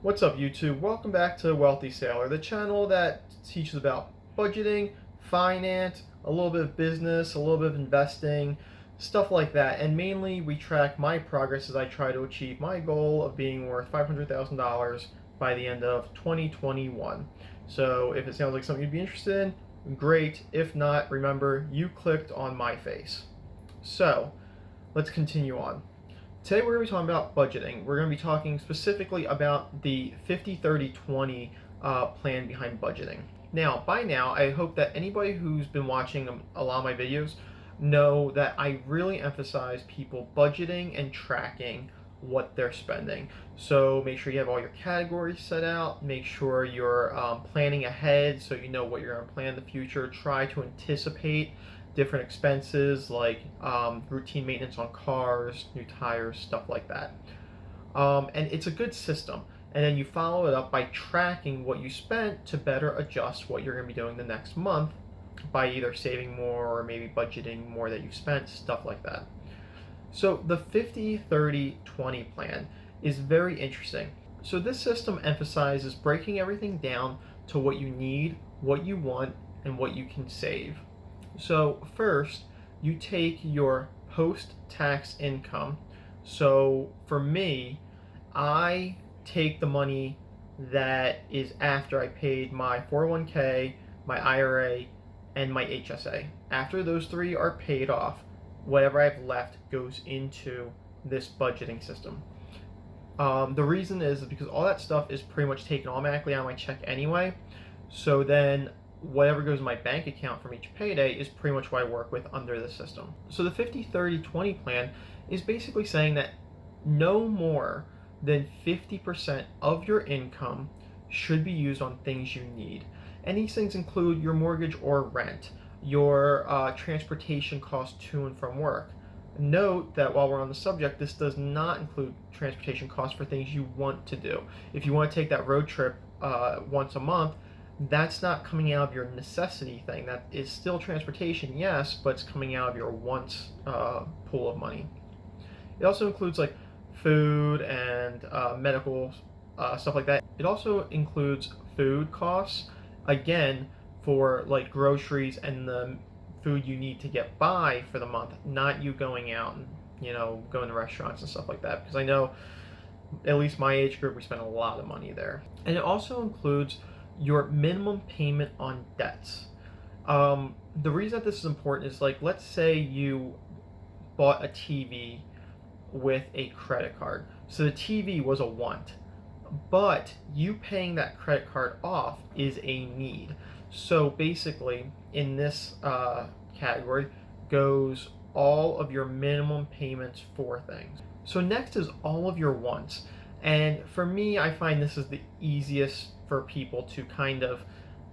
What's up, YouTube? Welcome back to Wealthy Sailor, the channel that teaches about budgeting, finance, a little bit of business, a little bit of investing, stuff like that. And mainly we track my progress as I try to achieve my goal of being worth $500,000 by the end of 2021. So if it sounds like something you'd be interested in, great. If not, remember, you clicked on my face. So let's continue on. Today we're going to be talking about budgeting. We're going to be talking specifically about the 50-30-20 plan behind budgeting. Now, by now, I hope that anybody who's been watching a lot of my videos know that I really emphasize people budgeting and tracking what they're spending. So make sure you have all your categories set out. Make sure you're planning ahead so you know what you're going to plan in the future. Try to anticipate different expenses like routine maintenance on cars, new tires, stuff like that. And it's a good system. And then you follow it up by tracking what you spent to better adjust what you're going to be doing the next month by either saving more or maybe budgeting more that you've spent, stuff like that. So the 50-30-20 plan is very interesting. So this system emphasizes breaking everything down to what you need, what you want, and what you can save. So first, you take your post-tax income. So for me, I take the money that is after I paid my 401k, my IRA, and my HSA. After those three are paid off, whatever I have left goes into this budgeting system. The reason is because all that stuff is pretty much taken automatically on my check anyway. So then whatever goes in my bank account from each payday is pretty much what I work with under the system. So the 50-30-20 plan is basically saying that no more than 50% of your income should be used on things you need. And these things include your mortgage or rent, your transportation costs to and from work. Note that while we're on the subject, this does not include transportation costs for things you want to do. If you want to take that road trip once a month, that's not coming out of your necessity thing. That is still transportation, yes, but it's coming out of your wants pool of money. It also includes like food and medical stuff like that. It also includes food costs, again, for like groceries and the food you need to get by for the month, not you going out and going to restaurants and stuff like that, because I know at least my age group, we spend a lot of money there. And it also includes your minimum payment on debts. The reason that this is important is, like, let's say you bought a TV with a credit card. So the TV was a want, but you paying that credit card off is a need. So basically, in this category goes all of your minimum payments for things. So next is all of your wants. And for me, I find this is the easiest for people to kind of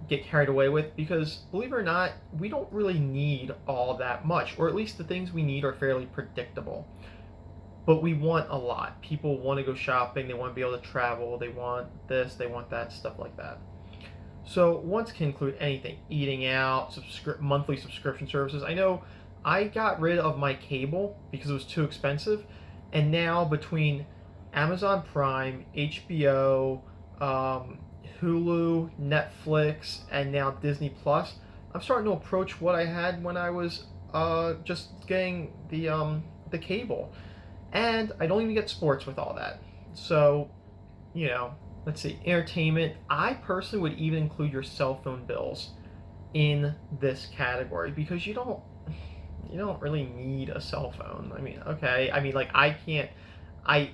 get carried away with, because believe it or not, we don't really need all that much, or at least the things we need are fairly predictable. But we want a lot. People want to go shopping, they want to be able to travel, they want this, they want that, stuff like that. So wants can include anything: eating out, monthly subscription services. I know I got rid of my cable because it was too expensive, and now between Amazon Prime, HBO, Hulu, Netflix, and now Disney Plus, I'm starting to approach what I had when I was just getting the cable. And I don't even get sports with all that. So, let's see, entertainment. I personally would even include your cell phone bills in this category, because you don't really need a cell phone. I mean, okay, like I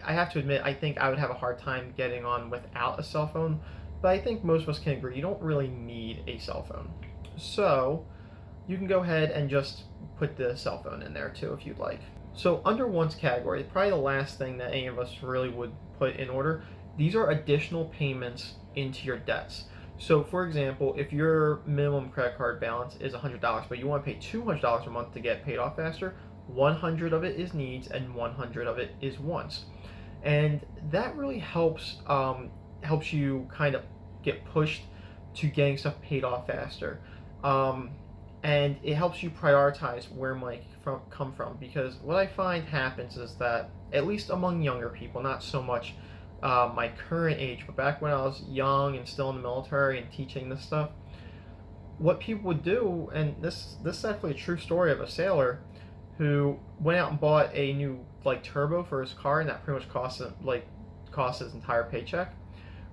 have to admit, I think I would have a hard time getting on without a cell phone, but I think most of us can agree you don't really need a cell phone. So you can go ahead and just put the cell phone in there too if you'd like. So under wants category, probably the last thing that any of us really would put in order, these are additional payments into your debts. So for example, if your minimum credit card balance is $100, but you want to pay $200 a month to get paid off faster, 100 of it is needs and 100 of it is wants. And that really helps you kind of get pushed to getting stuff paid off faster. And it helps you prioritize where money come from, because what I find happens is that, at least among younger people, not so much my current age, but back when I was young and still in the military and teaching this stuff, what people would do, and this is actually a true story of a sailor who went out and bought a new like turbo for his car, and that pretty much cost his entire paycheck.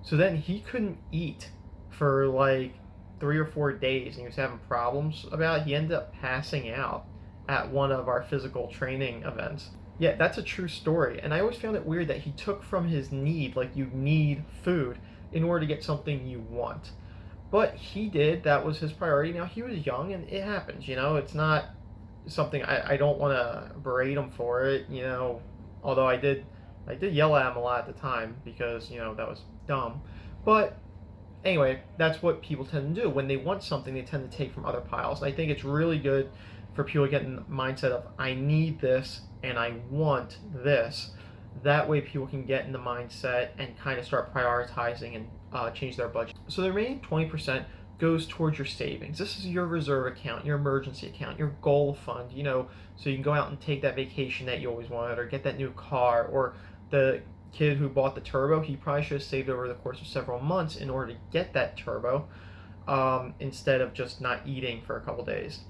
So then he couldn't eat for like 3 or 4 days, and he was having problems about it. He ended up passing out at one of our physical training events. Yeah, that's a true story, and I always found it weird that he took from his need, like you need food in order to get something you want. But he did, that was his priority. Now, he was young, and it happens, it's not something I don't want to berate him for it, although I did yell at him a lot at the time because, that was dumb. But anyway, that's what people tend to do. When they want something, they tend to take from other piles. And I think it's really good for people to get in the mindset of, I need this and I want this. That way people can get in the mindset and kind of start prioritizing and change their budget. So the remaining 20% goes towards your savings. This is your reserve account, your emergency account, your goal fund, so you can go out and take that vacation that you always wanted, or get that new car, or the kid who bought the turbo, he probably should have saved over the course of several months in order to get that turbo, instead of just not eating for a couple days.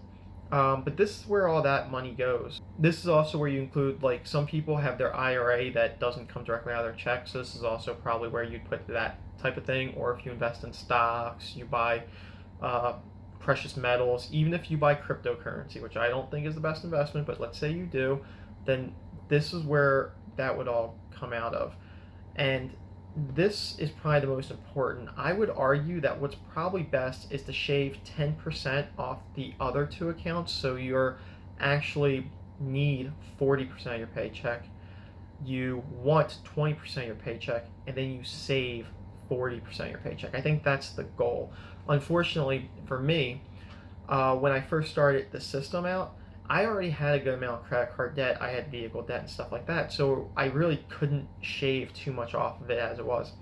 But this is where all that money goes. This is also where you include, like, some people have their IRA that doesn't come directly out of their check, so this is also probably where you'd put that type of thing. Or if you invest in stocks, you buy precious metals, even if you buy cryptocurrency, which I don't think is the best investment, but let's say you do, then this is where that would all come out of. And this is probably the most important. I would argue that what's probably best is to shave 10% off the other two accounts, so you're actually need 40% of your paycheck, you want 20% of your paycheck, and then you save 40% of your paycheck. I think that's the goal. Unfortunately for me, when I first started the system out, I already had a good amount of credit card debt. I had vehicle debt and stuff like that. So I really couldn't shave too much off of it as it was.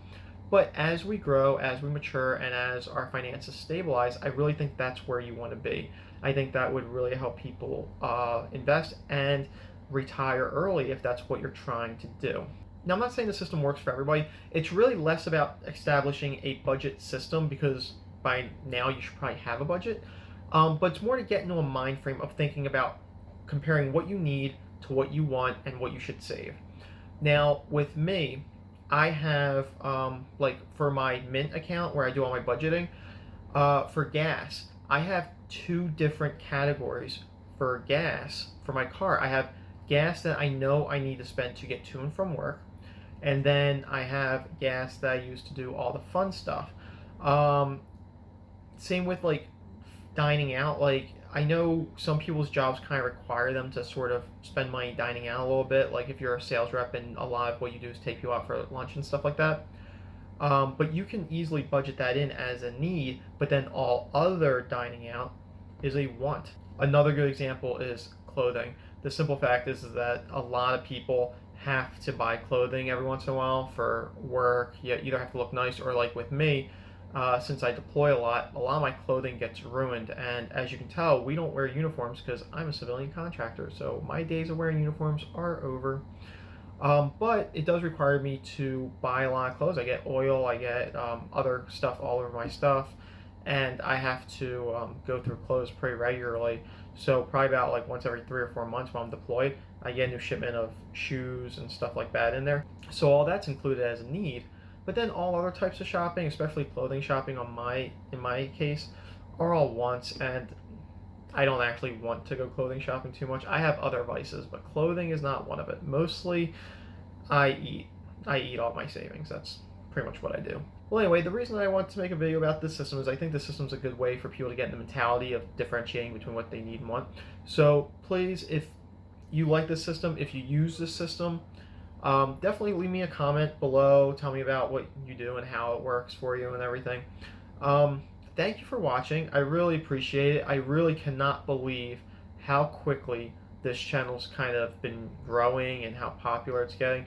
But as we grow, as we mature, and as our finances stabilize, I really think that's where you want to be. I think that would really help people invest and retire early if that's what you're trying to do. Now, I'm not saying the system works for everybody. It's really less about establishing a budget system, because by now you should probably have a budget. But it's more to get into a mind frame of thinking about comparing what you need to what you want and what you should save. Now, with me, I have, like, for my Mint account where I do all my budgeting, for gas, I have two different categories for gas for my car. I have gas that I know I need to spend to get to and from work, and then I have gas that I use to do all the fun stuff. Same with, like, dining out. Like, I know some people's jobs kind of require them to sort of spend money dining out a little bit, like if you're a sales rep and a lot of what you do is take you out for lunch and stuff like that. But you can easily budget that in as a need, but then all other dining out is a want. Another good example is clothing. The simple fact is that a lot of people have to buy clothing every once in a while for work. You either have to look nice, or like with me, since I deploy a lot of my clothing gets ruined. And as you can tell, we don't wear uniforms because I'm a civilian contractor, so my days of wearing uniforms are over. But it does require me to buy a lot of clothes. I get oil, I get other stuff all over my stuff, and I have to go through clothes pretty regularly. So probably about like once every 3 or 4 months when I'm deployed, I get a new shipment of shoes and stuff like that in there. So all that's included as a need. But then all other types of shopping, especially clothing shopping in my case, are all wants, and I don't actually want to go clothing shopping too much. I have other vices, but clothing is not one of it. Mostly, I eat. I eat all my savings. That's pretty much what I do. Well, anyway, the reason I want to make a video about this system is I think this system's a good way for people to get in the mentality of differentiating between what they need and want. So please, if you like this system, if you use this system, definitely leave me a comment below. Tell me about what you do and how it works for you and everything. Thank you for watching. I really appreciate it. I really cannot believe how quickly this channel's kind of been growing and how popular it's getting.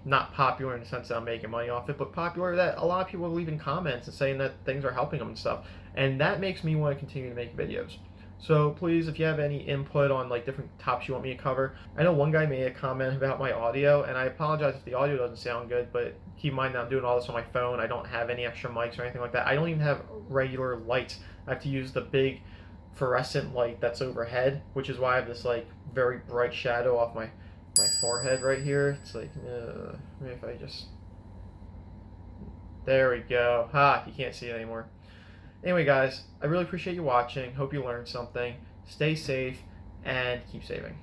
Not popular in the sense that I'm making money off it, but popular that a lot of people are leaving comments and saying that things are helping them and stuff. And that makes me want to continue to make videos. So please, if you have any input on like different topics you want me to cover, I know one guy made a comment about my audio, and I apologize if the audio doesn't sound good, but keep in mind that I'm doing all this on my phone. I don't have any extra mics or anything like that. I don't even have regular lights. I have to use the big fluorescent light that's overhead, which is why I have this like very bright shadow off my forehead right here. It's like, maybe if I just, there we go. Ha, you can't see it anymore. Anyway, guys, I really appreciate you watching. Hope you learned something. Stay safe and keep saving.